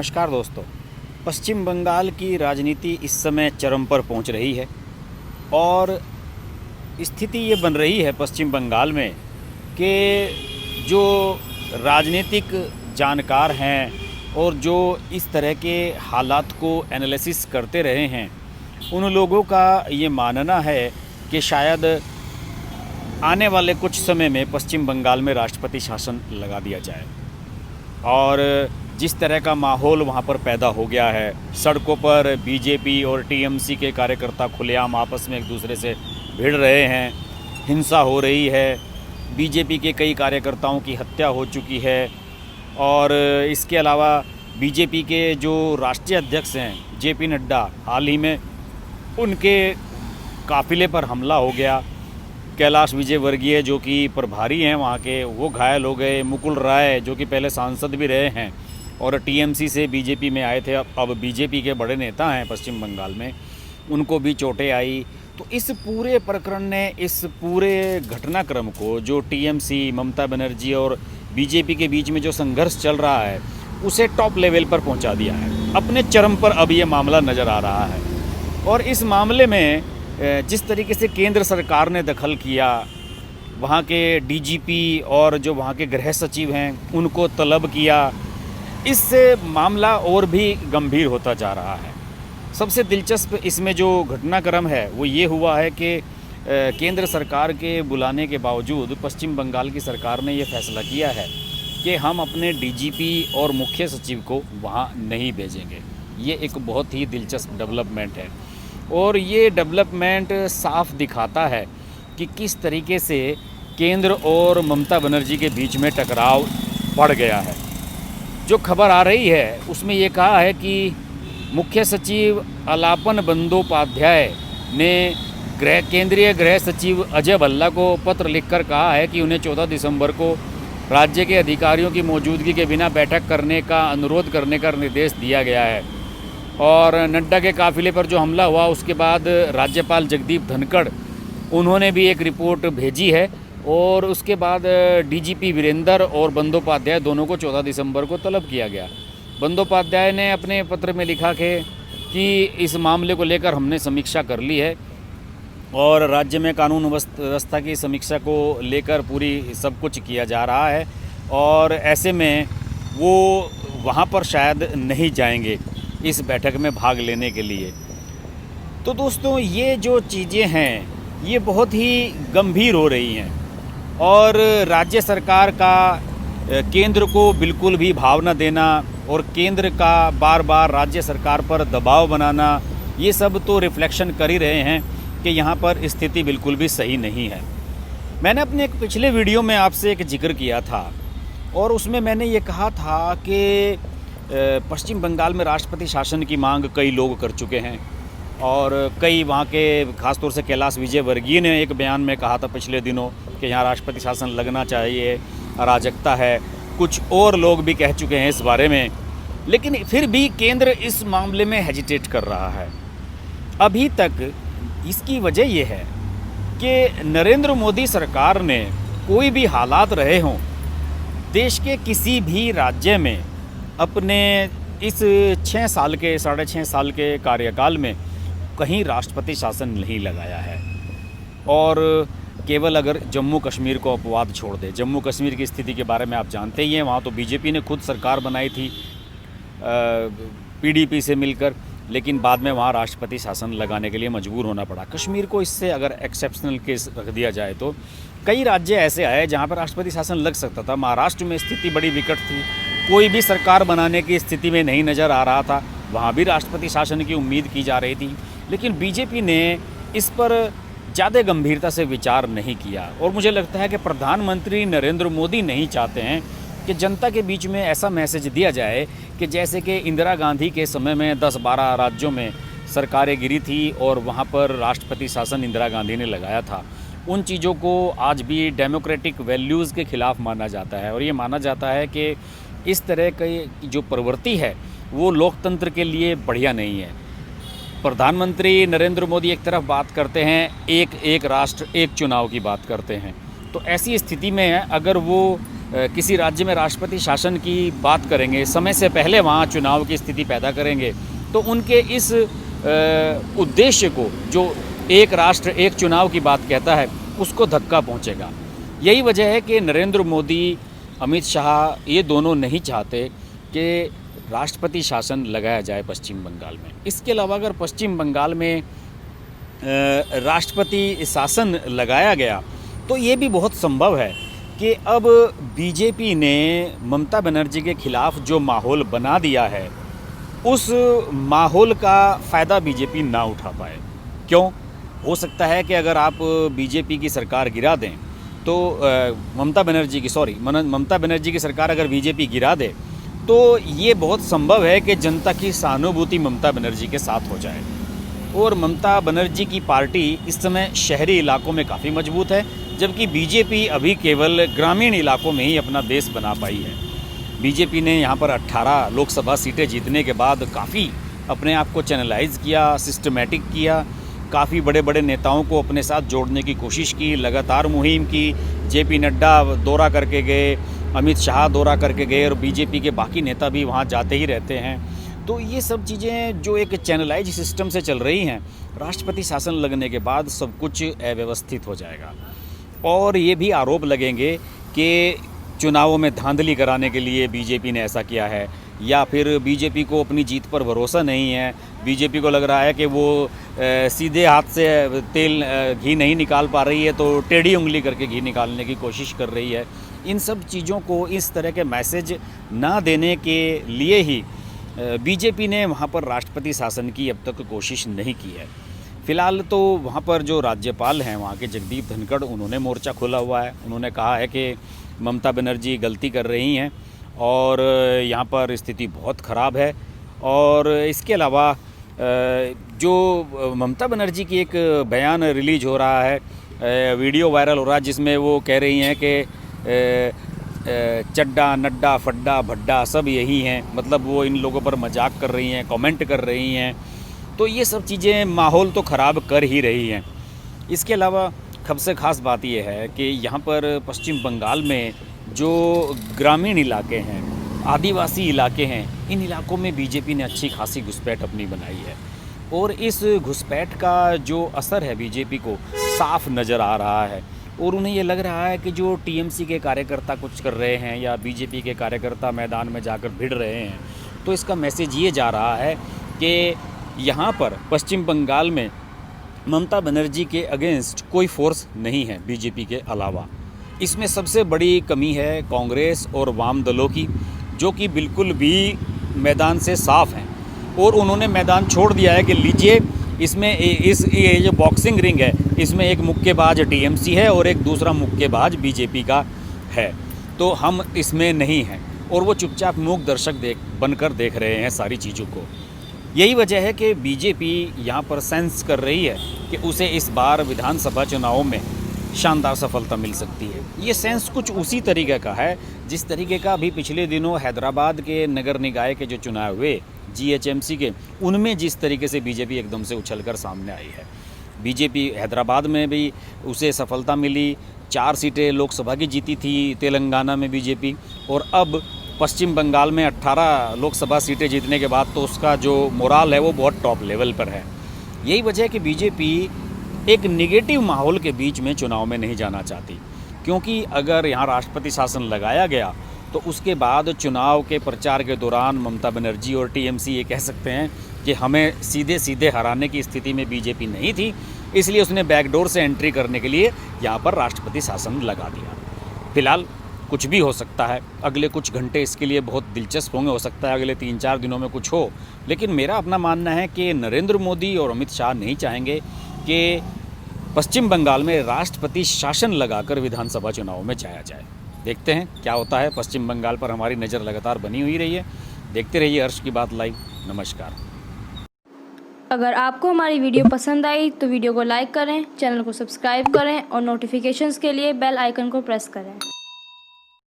नमस्कार दोस्तों। पश्चिम बंगाल की राजनीति इस समय चरम पर पहुंच रही है और स्थिति ये बन रही है पश्चिम बंगाल में कि जो राजनीतिक जानकार हैं और जो इस तरह के हालात को एनालिसिस करते रहे हैं, उन लोगों का ये मानना है कि शायद आने वाले कुछ समय में पश्चिम बंगाल में राष्ट्रपति शासन लगा दिया जाए। और जिस तरह का माहौल वहाँ पर पैदा हो गया है, सड़कों पर बीजेपी और टीएमसी के कार्यकर्ता खुलेआम आपस में एक दूसरे से भिड़ रहे हैं, हिंसा हो रही है, बीजेपी के कई कार्यकर्ताओं की हत्या हो चुकी है। और इसके अलावा बीजेपी के जो राष्ट्रीय अध्यक्ष हैं जेपी नड्डा, हाल ही में उनके काफ़िले पर हमला हो गया। कैलाश विजयवर्गीय जो कि प्रभारी हैं वहाँ के, वो घायल हो गए। मुकुल राय जो कि पहले सांसद भी रहे हैं और टीएमसी से बीजेपी में आए थे, अब बीजेपी के बड़े नेता हैं पश्चिम बंगाल में, उनको भी चोटें आई। तो इस पूरे प्रकरण ने इस पूरे घटनाक्रम को, जो टीएमसी, ममता बनर्जी और बीजेपी के बीच में जो संघर्ष चल रहा है, उसे टॉप लेवल पर पहुंचा दिया है। अपने चरम पर अब ये मामला नज़र आ रहा है। और इस मामले में जिस तरीके से केंद्र सरकार ने दखल किया, वहाँ के डीजीपी और जो वहाँ के गृह सचिव हैं उनको तलब किया, इससे मामला और भी गंभीर होता जा रहा है। सबसे दिलचस्प इसमें जो घटनाक्रम है वो ये हुआ है कि केंद्र सरकार के बुलाने के बावजूद पश्चिम बंगाल की सरकार ने ये फैसला किया है कि हम अपने डीजीपी और मुख्य सचिव को वहाँ नहीं भेजेंगे। ये एक बहुत ही दिलचस्प डेवलपमेंट है और ये डेवलपमेंट साफ दिखाता है कि किस तरीके से केंद्र और ममता बनर्जी के बीच में टकराव बढ़ गया है। जो खबर आ रही है उसमें ये कहा है कि मुख्य सचिव अलापन बंदोपाध्याय ने केंद्रीय गृह सचिव अजय भल्ला को पत्र लिखकर कहा है कि उन्हें 14 दिसंबर को राज्य के अधिकारियों की मौजूदगी के बिना बैठक करने का अनुरोध करने का निर्देश दिया गया है। और नड्डा के काफ़िले पर जो हमला हुआ उसके बाद राज्यपाल जगदीप धनखड़, उन्होंने भी एक रिपोर्ट भेजी है और उसके बाद डीजीपी वीरेंद्र और बंदोपाध्याय दोनों को 14 दिसंबर को तलब किया गया। बंदोपाध्याय ने अपने पत्र में लिखा कि इस मामले को लेकर हमने समीक्षा कर ली है और राज्य में कानून व्यवस्था की समीक्षा को लेकर पूरी सब कुछ किया जा रहा है और ऐसे में वो वहाँ पर शायद नहीं जाएंगे इस बैठक में भाग लेने के लिए। तो दोस्तों, ये जो चीज़ें हैं ये बहुत ही गंभीर हो रही हैं और राज्य सरकार का केंद्र को बिल्कुल भी भाव न देना और केंद्र का बार बार राज्य सरकार पर दबाव बनाना, ये सब तो रिफ्लेक्शन कर ही रहे हैं कि यहाँ पर स्थिति बिल्कुल भी सही नहीं है। मैंने अपने एक पिछले वीडियो में आपसे एक जिक्र किया था और उसमें मैंने ये कहा था कि पश्चिम बंगाल में राष्ट्रपति शासन की मांग कई लोग कर चुके हैं और कई वहाँ के, खासतौर से कैलाश विजयवर्गीय ने एक बयान में कहा था पिछले दिनों कि यहाँ राष्ट्रपति शासन लगना चाहिए, अराजकता है। कुछ और लोग भी कह चुके हैं इस बारे में, लेकिन फिर भी केंद्र इस मामले में हेजिटेट कर रहा है अभी तक। इसकी वजह यह है कि नरेंद्र मोदी सरकार ने, कोई भी हालात रहे हों, देश के किसी भी राज्य में अपने इस 6 साल के, 6.5 साल के कार्यकाल में कहीं राष्ट्रपति शासन नहीं लगाया है। और केवल अगर जम्मू कश्मीर को अपवाद छोड़ दे, जम्मू कश्मीर की स्थिति के बारे में आप जानते ही हैं, वहाँ तो बीजेपी ने खुद सरकार बनाई थी पीडीपी से मिलकर, लेकिन बाद में वहाँ राष्ट्रपति शासन लगाने के लिए मजबूर होना पड़ा। कश्मीर को इससे अगर एक्सेप्शनल केस रख दिया जाए तो कई राज्य ऐसे आए जहाँ पर राष्ट्रपति शासन लग सकता था। महाराष्ट्र में स्थिति बड़ी विकट थी, कोई भी सरकार बनाने की स्थिति में नहीं नज़र आ रहा था, वहाँ भी राष्ट्रपति शासन की उम्मीद की जा रही थी, लेकिन बीजेपी ने इस पर ज़्यादा गंभीरता से विचार नहीं किया। और मुझे लगता है कि प्रधानमंत्री नरेंद्र मोदी नहीं चाहते हैं कि जनता के बीच में ऐसा मैसेज दिया जाए कि जैसे कि इंदिरा गांधी के समय में 10-12 राज्यों में सरकारें गिरी थी और वहाँ पर राष्ट्रपति शासन इंदिरा गांधी ने लगाया था। उन चीज़ों को आज भी डेमोक्रेटिक वैल्यूज़ के ख़िलाफ़ माना जाता है और ये माना जाता है कि इस तरह की जो प्रवृत्ति है वो लोकतंत्र के लिए बढ़िया नहीं है। प्रधानमंत्री नरेंद्र मोदी एक तरफ बात करते हैं, एक राष्ट्र एक चुनाव की बात करते हैं, तो ऐसी स्थिति में अगर वो किसी राज्य में राष्ट्रपति शासन की बात करेंगे, समय से पहले वहाँ चुनाव की स्थिति पैदा करेंगे, तो उनके इस उद्देश्य को, जो एक राष्ट्र एक चुनाव की बात कहता है, उसको धक्का पहुँचेगा। यही वजह है कि नरेंद्र मोदी, अमित शाह ये दोनों नहीं चाहते कि राष्ट्रपति शासन लगाया जाए पश्चिम बंगाल में। इसके अलावा अगर पश्चिम बंगाल में राष्ट्रपति शासन लगाया गया तो ये भी बहुत संभव है कि अब बीजेपी ने ममता बनर्जी के खिलाफ जो माहौल बना दिया है, उस माहौल का फ़ायदा बीजेपी ना उठा पाए। क्यों? हो सकता है कि अगर आप बीजेपी की सरकार गिरा दें तो ममता बनर्जी की सरकार अगर बीजेपी गिरा दे तो ये बहुत संभव है कि जनता की सहानुभूति ममता बनर्जी के साथ हो जाए। और ममता बनर्जी की पार्टी इस समय शहरी इलाकों में काफ़ी मजबूत है, जबकि बीजेपी अभी केवल ग्रामीण इलाकों में ही अपना बेस बना पाई है। बीजेपी ने यहाँ पर 18 लोकसभा सीटें जीतने के बाद काफ़ी अपने आप को चैनलाइज किया, सिस्टमेटिक किया, काफ़ी बड़े बड़े नेताओं को अपने साथ जोड़ने की कोशिश की, लगातार मुहिम की। जेपी नड्डा दौरा करके गए, अमित शाह दौरा करके गए और बीजेपी के बाकी नेता भी वहाँ जाते ही रहते हैं। तो ये सब चीज़ें जो एक चैनलाइज सिस्टम से चल रही हैं, राष्ट्रपति शासन लगने के बाद सब कुछ अव्यवस्थित हो जाएगा। और ये भी आरोप लगेंगे कि चुनावों में धांधली कराने के लिए बीजेपी ने ऐसा किया है, या फिर बीजेपी को अपनी जीत पर भरोसा नहीं है, बीजेपी को लग रहा है कि वो सीधे हाथ से घी नहीं निकाल पा रही है तो टेढ़ी उंगली करके घी निकालने की कोशिश कर रही है। इन सब चीज़ों को, इस तरह के मैसेज ना देने के लिए ही बीजेपी ने वहाँ पर राष्ट्रपति शासन की अब तक कोशिश नहीं की है। फ़िलहाल तो वहाँ पर जो राज्यपाल हैं वहाँ के जगदीप धनखड़, उन्होंने मोर्चा खोला हुआ है। उन्होंने कहा है कि ममता बनर्जी गलती कर रही हैं और यहाँ पर स्थिति बहुत ख़राब है। और इसके अलावा जो ममता बनर्जी की एक बयान रिलीज हो रहा है, वीडियो वायरल हो रहा है, जिसमें वो कह रही हैं कि चड्डा, नड्डा, फड्डा, भड्डा सब यही हैं। मतलब वो इन लोगों पर मजाक कर रही हैं, कमेंट कर रही हैं। तो ये सब चीज़ें माहौल तो ख़राब कर ही रही हैं। इसके अलावा सबसे ख़ास बात यह है कि यहाँ पर पश्चिम बंगाल में जो ग्रामीण इलाके हैं, आदिवासी इलाके हैं, इन इलाकों में बीजेपी ने अच्छी खासी घुसपैठ अपनी बनाई है। और इस घुसपैठ का जो असर है बीजेपी को साफ नज़र आ रहा है। और उन्हें ये लग रहा है कि जो टीएमसी के कार्यकर्ता कुछ कर रहे हैं या बीजेपी के कार्यकर्ता मैदान में जाकर भिड़ रहे हैं, तो इसका मैसेज ये जा रहा है कि यहाँ पर पश्चिम बंगाल में ममता बनर्जी के अगेंस्ट कोई फोर्स नहीं है बीजेपी के अलावा। इसमें सबसे बड़ी कमी है कांग्रेस और वाम दलों की, जो कि बिल्कुल भी मैदान से साफ हैं। और उन्होंने मैदान छोड़ दिया है कि लीजिए, इसमें ये जो बॉक्सिंग रिंग है, इसमें एक मुक्केबाज टीएमसी है और एक दूसरा मुक्केबाज बीजेपी का है, तो हम इसमें नहीं हैं। और वो चुपचाप मूक दर्शक बनकर देख रहे हैं सारी चीज़ों को। यही वजह है कि बीजेपी यहाँ पर सेंस कर रही है कि उसे इस बार विधानसभा चुनावों में शानदार सफलता मिल सकती है। ये सेंस कुछ उसी तरीके का है जिस तरीके का अभी पिछले दिनों हैदराबाद के नगर निकाय के जो चुनाव हुए जीएचएमसी के, उनमें जिस तरीके से बीजेपी एकदम से उछलकर सामने आई है। बीजेपी हैदराबाद में भी उसे सफलता मिली, 4 सीटें लोकसभा की जीती थी तेलंगाना में बीजेपी, और अब पश्चिम बंगाल में 18 लोकसभा सीटें जीतने के बाद तो उसका जो मोराल है वो बहुत टॉप लेवल पर है। यही वजह है कि बीजेपी एक निगेटिव माहौल के बीच में चुनाव में नहीं जाना चाहती, क्योंकि अगर यहाँ राष्ट्रपति शासन लगाया गया तो उसके बाद चुनाव के प्रचार के दौरान ममता बनर्जी और टीएमसी ये कह सकते हैं कि हमें सीधे सीधे हराने की स्थिति में बीजेपी नहीं थी, इसलिए उसने बैकडोर से एंट्री करने के लिए यहाँ पर राष्ट्रपति शासन लगा दिया। फिलहाल कुछ भी हो सकता है, अगले कुछ घंटे इसके लिए बहुत दिलचस्प होंगे, हो सकता है अगले 3-4 दिनों में कुछ हो। लेकिन मेरा अपना मानना है कि नरेंद्र मोदी और अमित शाह नहीं चाहेंगे कि पश्चिम बंगाल में राष्ट्रपति शासन लगाकर विधानसभा चुनाव में जाया जाए। देखते हैं क्या होता है। पश्चिम बंगाल पर हमारी नज़र लगातार बनी हुई रही है। देखते रहिए हर्ष की बात लाइव। नमस्कार। अगर आपको हमारी वीडियो पसंद आई तो वीडियो को लाइक करें, चैनल को सब्सक्राइब करें और नोटिफिकेशंस के लिए बेल आइकन को प्रेस करें।